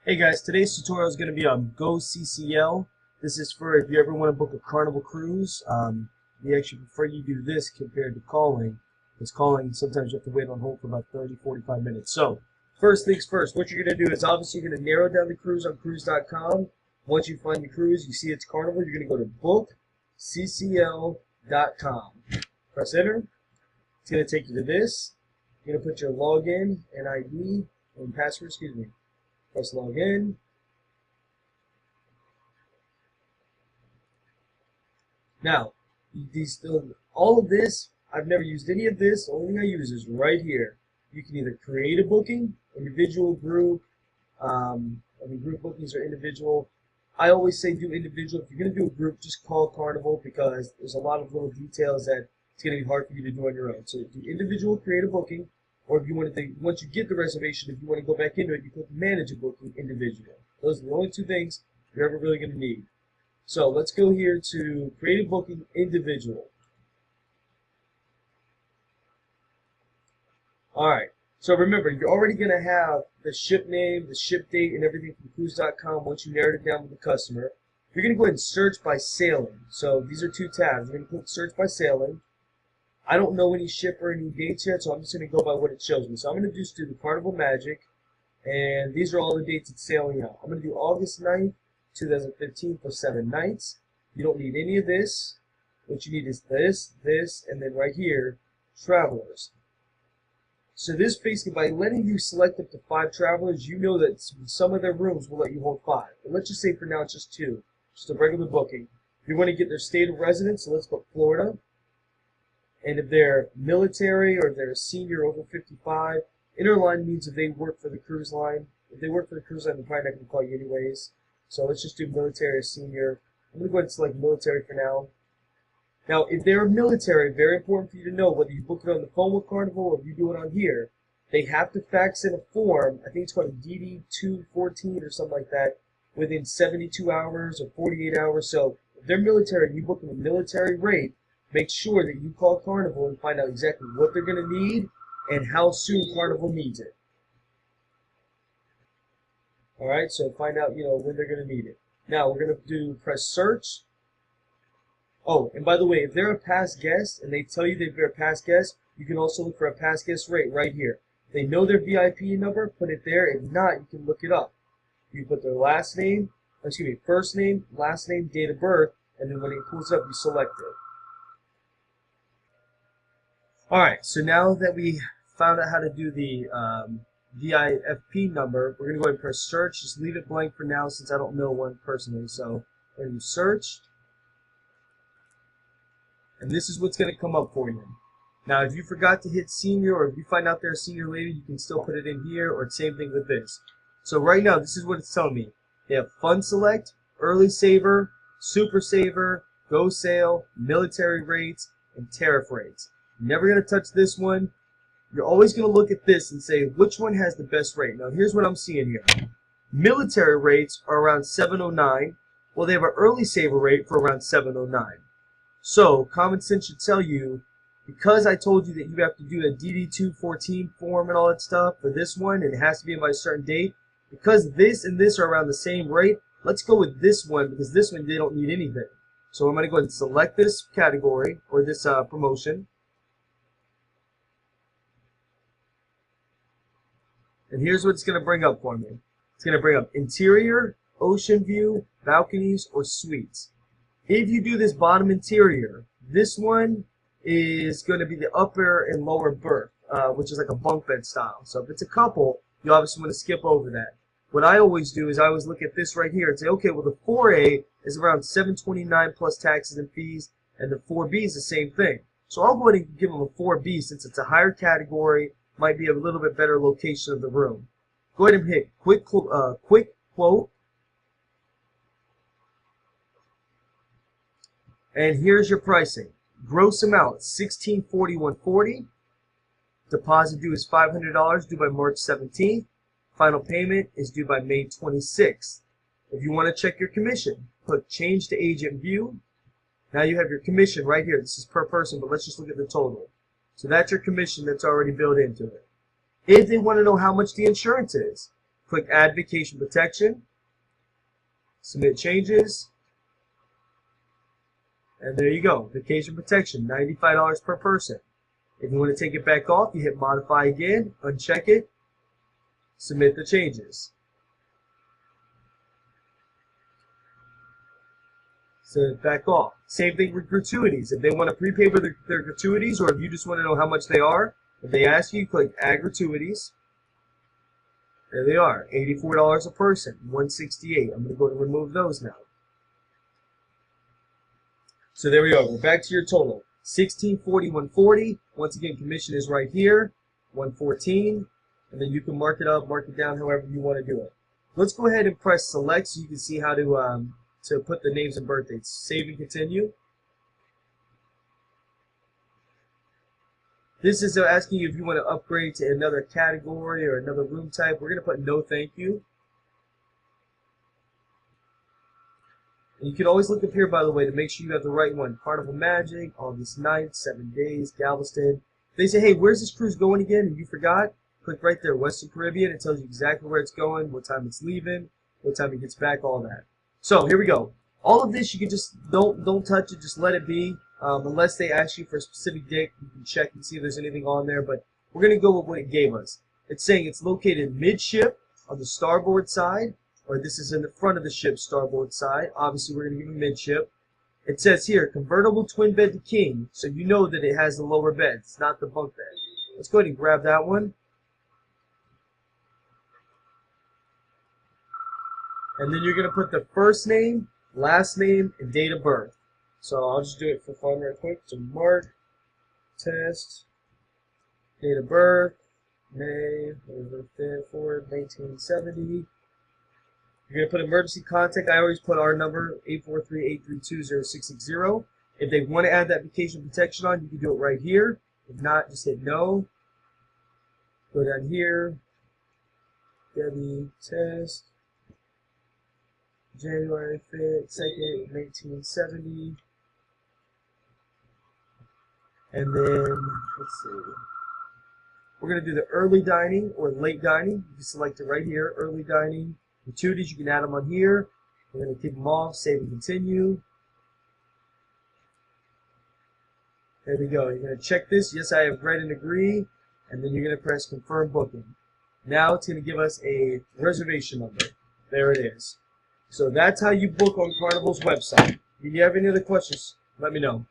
Hey guys, today's tutorial is going to be on Bookccl. This is for if you ever want to book a Carnival cruise. We actually prefer you do this compared to calling, because calling sometimes you have to wait on hold for about 30-45 minutes. So, first things first, what you're going to do is obviously you're going to narrow down the cruise on cruise.com. Once you find the cruise, you see it's Carnival, you're going to go to bookccl.com. Press enter. It's going to take you to this. You're going to put your login and ID and password, Press login. Now, all of this, I've never used any of this. The only thing I use is right here. You can either create a booking, individual, group. Group bookings are individual. I always say do individual. If you're going to do a group, just call Carnival because there's a lot of little details that it's going to be hard for you to do on your own. So do individual, create a booking. Or if you want to once you get the reservation, if you want to go back into it, you click manage a booking individual. Those are the only two things you're ever really going to need. So let's go here to create a booking individual. Alright, so remember, you're already going to have the ship name, the ship date, and everything from cruise.com once you narrowed it down with the customer. You're going to go ahead and search by sailing. So these are two tabs. You're going to click search by sailing. I don't know any ship or any dates yet, so I'm just going to go by what it shows me. So I'm going to just do the Carnival Magic, and these are all the dates it's sailing out. I'm going to do August 9th, 2015 for 7 nights. You don't need any of this. What you need is this, and then right here, Travelers. So this basically, by letting you select up to 5 travelers, you know that some of their rooms will let you hold 5. But let's just say for now it's just 2, just a regular booking. You want to get their state of residence, so let's put Florida. And if they're military or if they're a senior over 55, interline means if they work for the cruise line. If they work for the cruise line, they're probably not going to call you anyways. So let's just do military or senior. I'm going to go ahead and select military for now. Now, if they're military, very important for you to know whether you book it on the phone with Carnival or if you do it on here, they have to fax in a form. I think it's called a DD-214 or something like that within 72 hours or 48 hours. So if they're military and you book them a military rate, make sure that you call Carnival and find out exactly what they're going to need and how soon Carnival needs it. Alright, so find out, when they're going to need it. Now, we're going to press search. Oh, and by the way, if they're a past guest and they tell you they're a past guest, you can also look for a past guest rate right here. If they know their VIP number, put it there. If not, you can look it up. You put their first name, last name, date of birth, and then when it pulls up, you select it. Alright, so now that we found out how to do the VIP number, we're going to go ahead and press search. Just leave it blank for now since I don't know one personally. So we're going to search. And this is what's going to come up for you. Now, if you forgot to hit senior or if you find out they're a senior later, you can still put it in here, or same thing with this. So right now, this is what it's telling me. They have Fund Select, Early Saver, Super Saver, Go Sail, Military Rates, and Tariff Rates. You're never going to touch this one. You're always going to look at this and say, which one has the best rate? Now, here's what I'm seeing here. Military rates are around 709. Well, they have an early saver rate for around 709. So, common sense should tell you, because I told you that you have to do a DD-214 form and all that stuff for this one, and it has to be in by a certain date, because this and this are around the same rate, let's go with this one, because this one they don't need anything. So I'm going to go ahead and select this category, or this promotion. And here's what it's going to bring up for me. It's going to bring up interior, ocean view, balconies, or suites. If you do this bottom interior, this one is going to be the upper and lower berth, which is like a bunk bed style. So if it's a couple, you obviously want to skip over that. What I always do is I always look at this right here and say, okay, well the 4A is around $729 plus taxes and fees, and the 4B is the same thing. So I'll go ahead and give them a 4B since it's a higher category, might be a little bit better location of the room. Go ahead and hit quick quote. And here's your pricing. Gross amount $1,641.40. Deposit due is $500, due by March 17th. Final payment is due by May 26th. If you want to check your commission, put change to agent view. Now you have your commission right here. This is per person, but let's just look at the total. So that's your commission that's already built into it. If they want to know how much the insurance is, Click Add Vacation Protection. Submit changes. And there you go. Vacation protection, $95 per person. If you want to take it back off, you hit Modify again, uncheck it, submit the changes. So back off. Same thing with gratuities. If they want to prepay for their gratuities, or if you just want to know how much they are, if they ask you, click Add Gratuities. There they are, $84 a person, $168. I'm going to go to remove those now. So there we go. We're back to your total. $16.40, $140. Once again, commission is right here, $114. And then you can mark it up, mark it down, however you want to do it. Let's go ahead and press select so you can see how to put the names and birth dates. Save and continue. This is asking you if you want to upgrade to another category or another room type. We're going to put no thank you. And you can always look up here, by the way, to make sure you have the right one. Carnival Magic, August 9th, 7 days, Galveston. If they say, hey, where's this cruise going again? And you forgot, click right there, Western Caribbean. It tells you exactly where it's going, what time it's leaving, what time it gets back, all that. So here we go. All of this, you can just don't touch it, just let it be. Unless they ask you for a specific date, you can check and see if there's anything on there. But we're going to go with what it gave us. It's saying it's located midship on the starboard side, or this is in the front of the ship, starboard side. Obviously, we're going to give them midship. It says here, convertible twin bed to king, so you know that it has the lower bed. It's not the bunk bed. Let's go ahead and grab that one. And then you're going to put the first name, last name, and date of birth. So I'll just do it for fun real quick. So Mark, test, date of birth, May 4th, 1970. You're going to put emergency contact. I always put our number, 843-832-0660. If they want to add that vacation protection on, you can do it right here. If not, just hit no. Go down here. Debbie, test. January 5th, 2nd, 1970. And then, let's see. We're going to do the early dining or late dining. You can select it right here, early dining. Gratuities, you can add them on here. We're going to keep them off, save and continue. There we go. You're going to check this. Yes, I have read and agree. And then you're going to press confirm booking. Now it's going to give us a reservation number. There it is. So that's how you book on Carnival's website. If you have any other questions, let me know.